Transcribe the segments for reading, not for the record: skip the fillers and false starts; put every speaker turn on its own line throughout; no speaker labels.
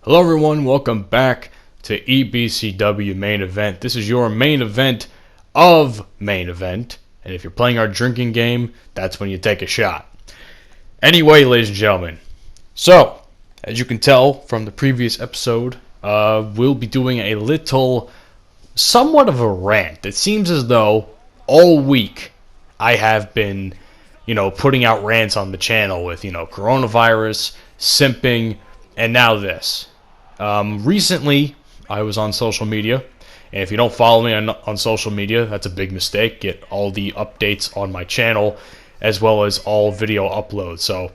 Hello everyone, welcome back to EBCW Main Event. This is your main event of Main Event, and if you're playing our drinking game, that's when you take a shot. Anyway, ladies and gentlemen, so, as you can tell from the previous episode, we'll be doing a little, somewhat of a rant. It seems as though all week I have been, putting out rants on the channel with, coronavirus, simping, and now this. Recently, I was on social media, and if you don't follow me on social media, that's a big mistake. Get all the updates on my channel, as well as all video uploads. So,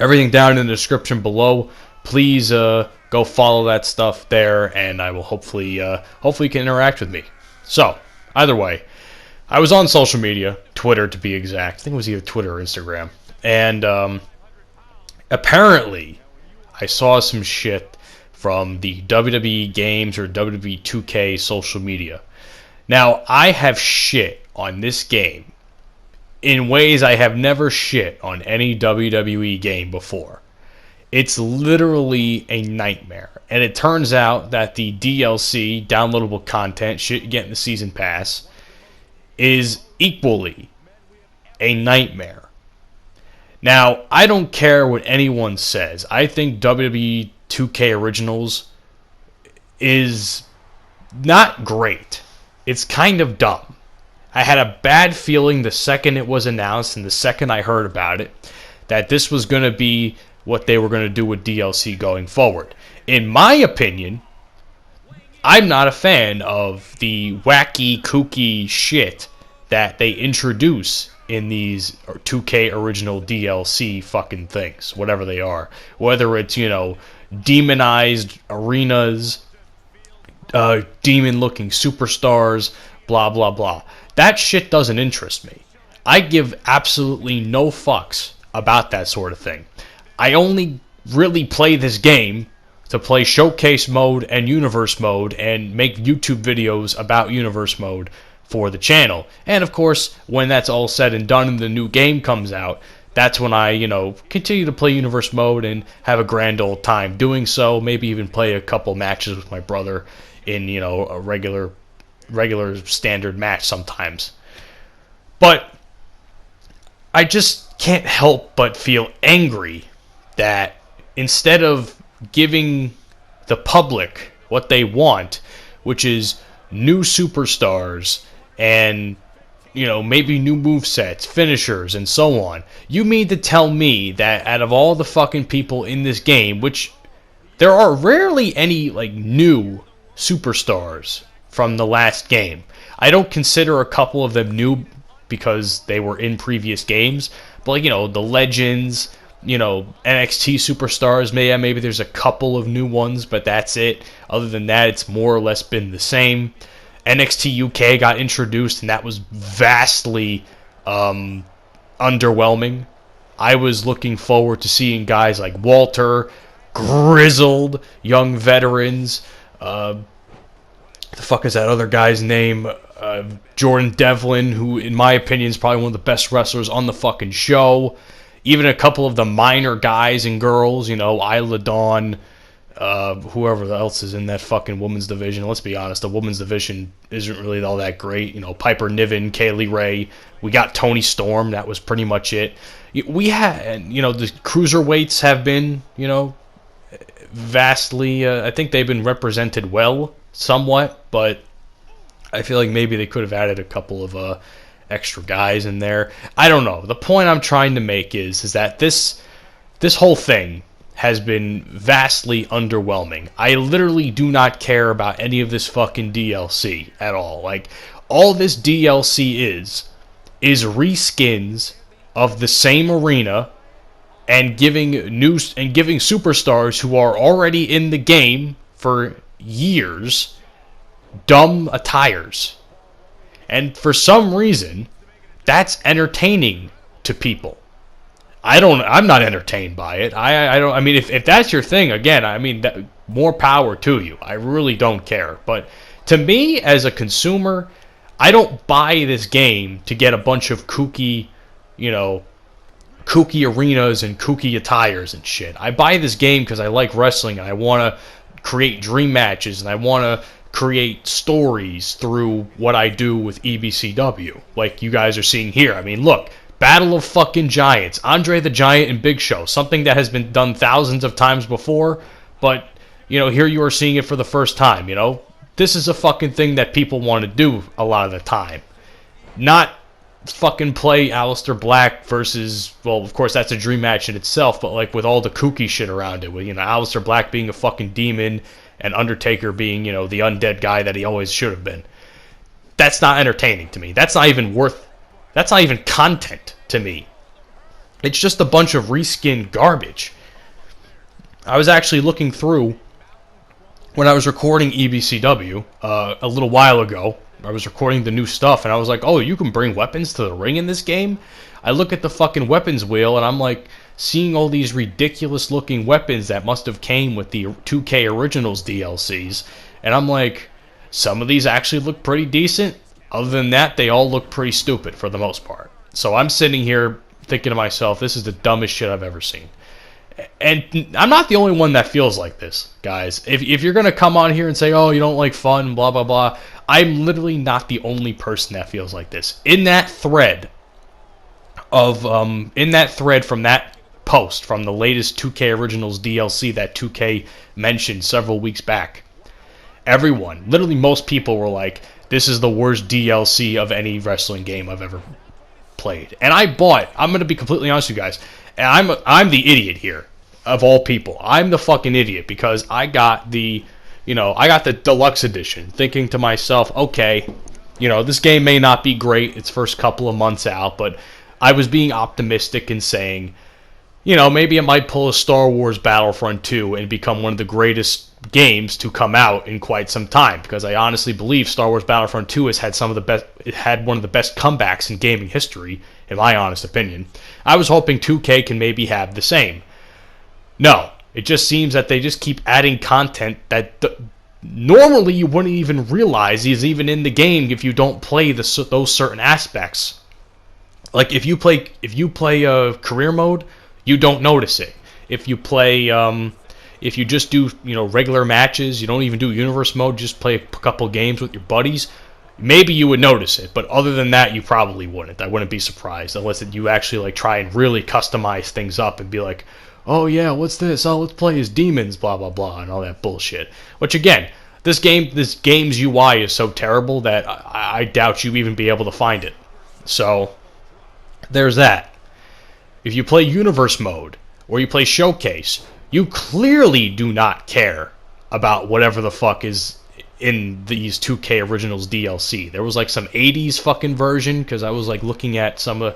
everything down in the description below. Please go follow that stuff there, and I will hopefully you can interact with me. So, either way, I was on social media, Twitter to be exact. I think it was either Twitter or Instagram, and apparently, I saw some shit from the WWE games or WWE 2K social media. Now, I have shit on this game in ways I have never shit on any WWE game before. It's literally a nightmare. And it turns out that the DLC, downloadable content, shit you get in the season pass, is equally a nightmare. Now, I don't care what anyone says. I think WWE 2K Originals is not great. It's kind of dumb. I had a bad feeling the second it was announced and the second I heard about it that this was going to be what they were going to do with DLC going forward. In my opinion, I'm not a fan of the wacky, kooky shit that they introduce in these 2K original DLC fucking things, whatever they are. Whether it's, demonized arenas, demon-looking superstars, blah, blah, blah. That shit doesn't interest me. I give absolutely no fucks about that sort of thing. I only really play this game to play Showcase Mode and Universe Mode and make YouTube videos about Universe Mode for the channel. And of course, when that's all said and done and the new game comes out, that's when I, continue to play Universe Mode and have a grand old time doing so. Maybe even play a couple matches with my brother in, a regular standard match sometimes. But I just can't help but feel angry that instead of giving the public what they want, which is new superstars and maybe new movesets, finishers, and so on. You mean to tell me that out of all the fucking people in this game, which there are rarely any, new superstars from the last game. I don't consider a couple of them new because they were in previous games, but, the Legends, NXT superstars, maybe there's a couple of new ones, but that's it. Other than that, it's more or less been the same. NXT UK got introduced, and that was vastly underwhelming. I was looking forward to seeing guys like Walter, grizzled young veterans. The fuck is that other guy's name? Jordan Devlin, who, in my opinion, is probably one of the best wrestlers on the fucking show. Even a couple of the minor guys and girls, Isla Dawn, whoever else is in that fucking women's division. Let's be honest, the women's division isn't really all that great. Piper Niven, Kaylee Ray. We got Toni Storm. That was pretty much it. We had, the cruiserweights have been, vastly, I think they've been represented well, somewhat, but I feel like maybe they could have added a couple of extra guys in there. I don't know. The point I'm trying to make is that this whole thing has been vastly underwhelming. I literally do not care about any of this fucking DLC at all. All this DLC is reskins of the same arena and giving superstars who are already in the game for years dumb attires. And for some reason, that's entertaining to people. I'm not entertained by it. I mean, if that's your thing, again, more power to you. I really don't care. But to me, as a consumer, I don't buy this game to get a bunch of kooky, kooky arenas and kooky attires and shit. I buy this game because I like wrestling and I want to create dream matches and I want to create stories through what I do with EBCW, like you guys are seeing here. I mean, look, Battle of fucking Giants, Andre the Giant and Big Show, something that has been done thousands of times before, but, you know, here you are seeing it for the first time, you know? This is a fucking thing that people want to do a lot of the time. Not fucking play Aleister Black versus, well, of course, that's a dream match in itself, but, like, with all the kooky shit around it, with, you know, Aleister Black being a fucking demon and Undertaker being, you know, the undead guy that he always should have been. That's not entertaining to me. That's not even content to me. It's just a bunch of reskin garbage. I was actually looking through when I was recording EBCW a little while ago. I was recording the new stuff, and I was like, oh, you can bring weapons to the ring in this game? I look at the fucking weapons wheel, and I'm like, seeing all these ridiculous looking weapons that must have came with the 2K Originals DLCs, and I'm like, some of these actually look pretty decent. Other than that, they all look pretty stupid for the most part. So I'm sitting here thinking to myself, this is the dumbest shit I've ever seen. And I'm not the only one that feels like this, guys. If you're going to come on here and say, oh, you don't like fun, blah, blah, blah, I'm literally not the only person that feels like this. In that thread from that post from the latest 2K Originals DLC that 2K mentioned several weeks back, everyone, literally most people were like, this is the worst DLC of any wrestling game I've ever played. And I'm going to be completely honest with you guys, and I'm the idiot here of all people. I'm the fucking idiot because I got the deluxe edition, thinking to myself, okay, you know, this game may not be great its first couple of months out, but I was being optimistic and saying, you know, maybe it might pull a Star Wars Battlefront 2 and become one of the greatest games to come out in quite some time, because I honestly believe Star Wars Battlefront 2 has had one of the best comebacks in gaming history, in my honest opinion. I was hoping 2K can maybe have the same. No, it just seems that they just keep adding content that normally you wouldn't even realize is even in the game if you don't play those certain aspects. Like if you play career mode, you don't notice it. If you play, if you just do, you know, regular matches, you don't even do universe mode, just play a couple games with your buddies, maybe you would notice it. But other than that, you probably wouldn't. I wouldn't be surprised unless you actually like try and really customize things up and be like, oh yeah, what's this? Oh, let's play as demons, blah blah blah, and all that bullshit. Which again, this game's UI is so terrible that I doubt you even be able to find it. So there's that. If you play Universe Mode, or you play Showcase, you clearly do not care about whatever the fuck is in these 2K Originals DLC. There was like some 80s fucking version, because I was like looking at some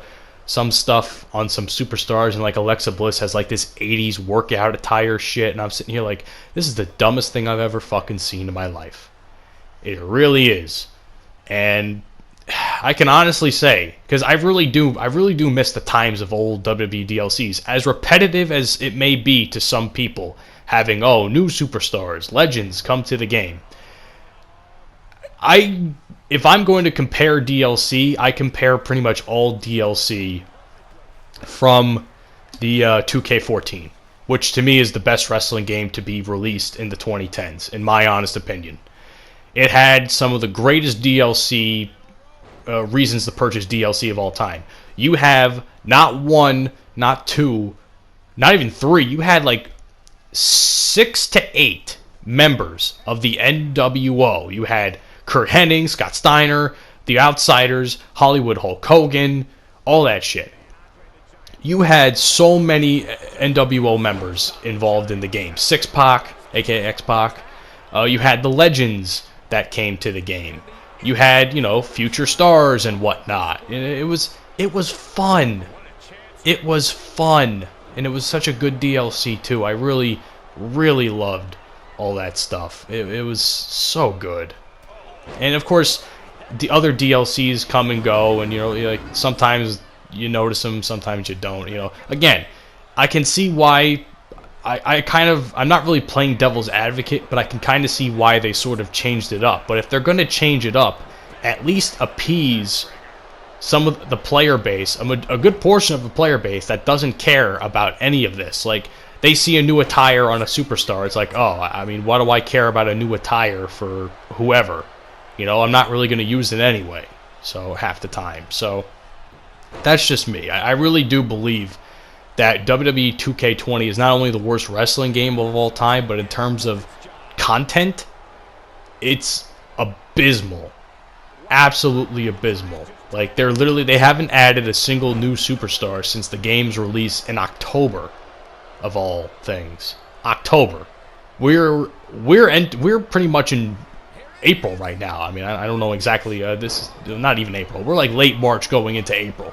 stuff on some superstars, and like Alexa Bliss has like this 80s workout attire shit, and I'm sitting here like, this is the dumbest thing I've ever fucking seen in my life. It really is. And I can honestly say, because I really do miss the times of old WWE DLCs. As repetitive as it may be to some people, having, oh, new superstars, legends come to the game. If I'm going to compare DLC, I compare pretty much all DLC from the 2K14, which to me is the best wrestling game to be released in the 2010s, in my honest opinion. It had some of the greatest DLC reasons to purchase DLC of all time. You have not one, not two, not even three. You had like 6 to 8 members of the NWO. You had Kurt Hennig, Scott Steiner, The Outsiders, Hollywood Hulk Hogan, all that shit. You had so many NWO members involved in the game. Six-Pac, aka X-Pac. You had the legends that came to the game. You had, you know, future stars and whatnot. It was fun. It was fun. And it was such a good DLC, too. I really, really loved all that stuff. It was so good. And, of course, the other DLCs come and go. And, you know, like sometimes you notice them, sometimes you don't. You know, again, I can see why... I'm not really playing devil's advocate, but I can kind of see why they sort of changed it up. But if they're going to change it up, at least appease some of the player base, a good portion of the player base that doesn't care about any of this. Like, they see a new attire on a superstar. It's like, oh, I mean, why do I care about a new attire for whoever? You know, I'm not really going to use it anyway, so half the time. So that's just me. I really do believe that WWE 2K20 is not only the worst wrestling game of all time, but in terms of content, it's abysmal. Absolutely abysmal. Like, they haven't added a single new superstar since the game's release in October. Of all things, October. We're pretty much in April right now. I mean, I don't know exactly. This is not even April. We're like late March going into April.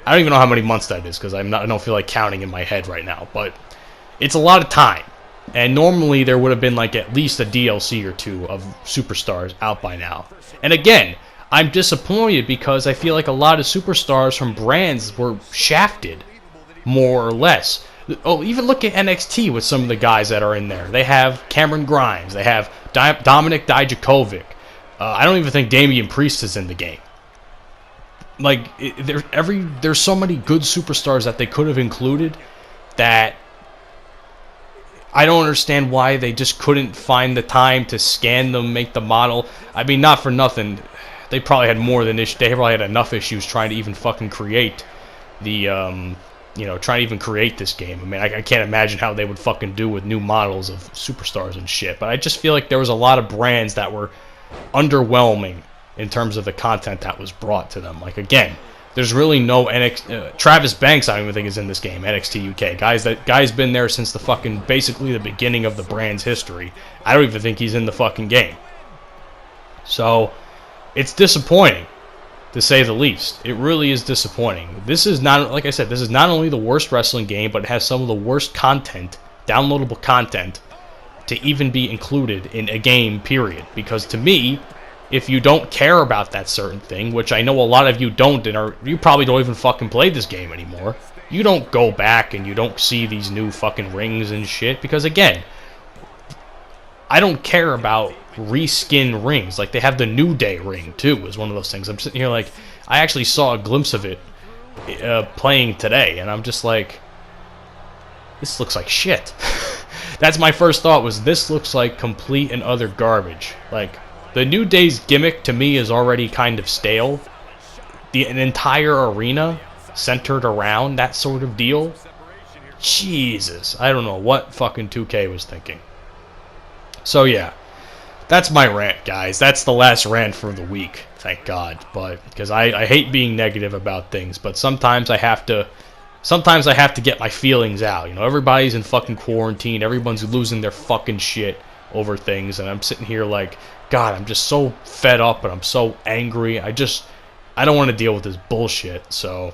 I don't even know how many months that is because I don't feel like counting in my head right now. But it's a lot of time. And normally there would have been like at least a DLC or two of superstars out by now. And again, I'm disappointed because I feel like a lot of superstars from brands were shafted, more or less. Oh, even look at NXT with some of the guys that are in there. They have Cameron Grimes. They have Dominic Dijakovic. I don't even think Damian Priest is in the game. Like, there's so many good superstars that they could have included that I don't understand why they just couldn't find the time to scan them, make the model. I mean, not for nothing. They probably had more than issues. They probably had enough issues trying to even fucking create the trying to even create this game. I mean, I can't imagine how they would fucking do with new models of superstars and shit. But I just feel like there was a lot of brands that were underwhelming in terms of the content that was brought to them. Like, again, there's really no Travis Banks, I don't even think is in this game, NXT UK. Guy's been there since the fucking, basically the beginning of the brand's history. I don't even think he's in the fucking game. So, it's disappointing, to say the least. It really is disappointing. This is not, like I said, this is not only the worst wrestling game, but it has some of the worst content, downloadable content, to even be included in a game, period. Because to me, if you don't care about that certain thing, which I know a lot of you don't, and you probably don't even fucking play this game anymore, you don't go back and you don't see these new fucking rings and shit, because again, I don't care about reskin rings. Like, they have the New Day ring too, is one of those things. I'm sitting here like, I actually saw a glimpse of it playing today, and I'm just like, this looks like shit. That's my first thought, was this looks like complete and utter garbage. Like, the New Day's gimmick to me is already kind of stale. An entire arena centered around that sort of deal, Jesus, I don't know what fucking 2K was thinking. So yeah, that's my rant, guys. That's the last rant for the week, thank God. But because I hate being negative about things, but sometimes I have to get my feelings out. You know, everybody's in fucking quarantine. Everyone's losing their fucking shit over things, and I'm sitting here like, God, I'm just so fed up and I'm so angry. I don't want to deal with this bullshit. So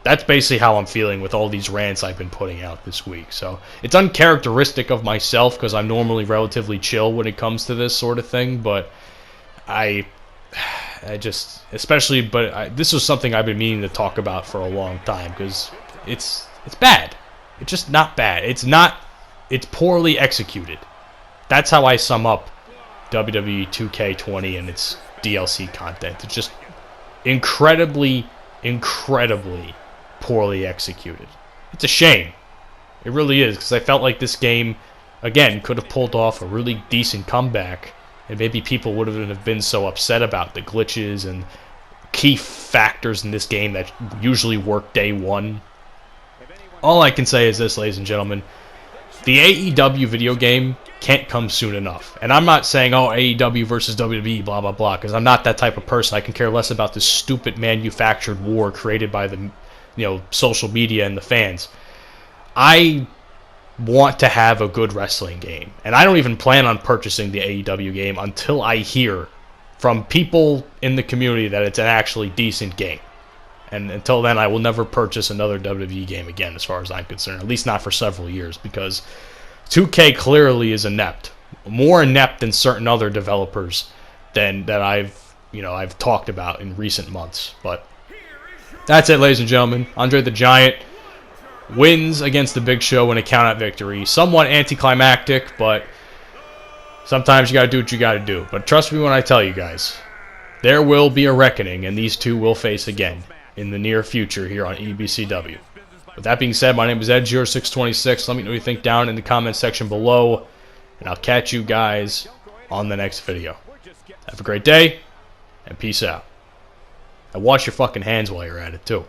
that's basically how I'm feeling with all these rants I've been putting out this week. So it's uncharacteristic of myself because I'm normally relatively chill when it comes to this sort of thing, but this was something I've been meaning to talk about for a long time because it's bad. It's just not bad. It's poorly executed. That's how I sum up WWE 2K20 and its DLC content. It's just incredibly poorly executed. It's a shame. It really is, because I felt like this game, again, could have pulled off a really decent comeback, and maybe people wouldn't have been so upset about the glitches and key factors in this game that usually work day one. All I can say is this, ladies and gentlemen. The AEW video game can't come soon enough. And I'm not saying, oh, AEW versus WWE, blah, blah, blah, because I'm not that type of person. I can care less about this stupid manufactured war created by the social media and the fans. I want to have a good wrestling game. And I don't even plan on purchasing the AEW game until I hear from people in the community that it's an actually decent game. And until then, I will never purchase another WWE game again, as far as I'm concerned. At least not for several years, because 2K clearly is inept. More inept than certain other developers that I've talked about in recent months. But that's it, ladies and gentlemen. Andre the Giant wins against the Big Show in a count-out victory. Somewhat anticlimactic, but sometimes you gotta do what you gotta do. But trust me when I tell you guys, there will be a reckoning, and these two will face again in the near future here on EBCW. With that being said, my name is Ed0626. Let me know what you think down in the comment section below, and I'll catch you guys on the next video. Have a great day, and peace out. And wash your fucking hands while you're at it, too.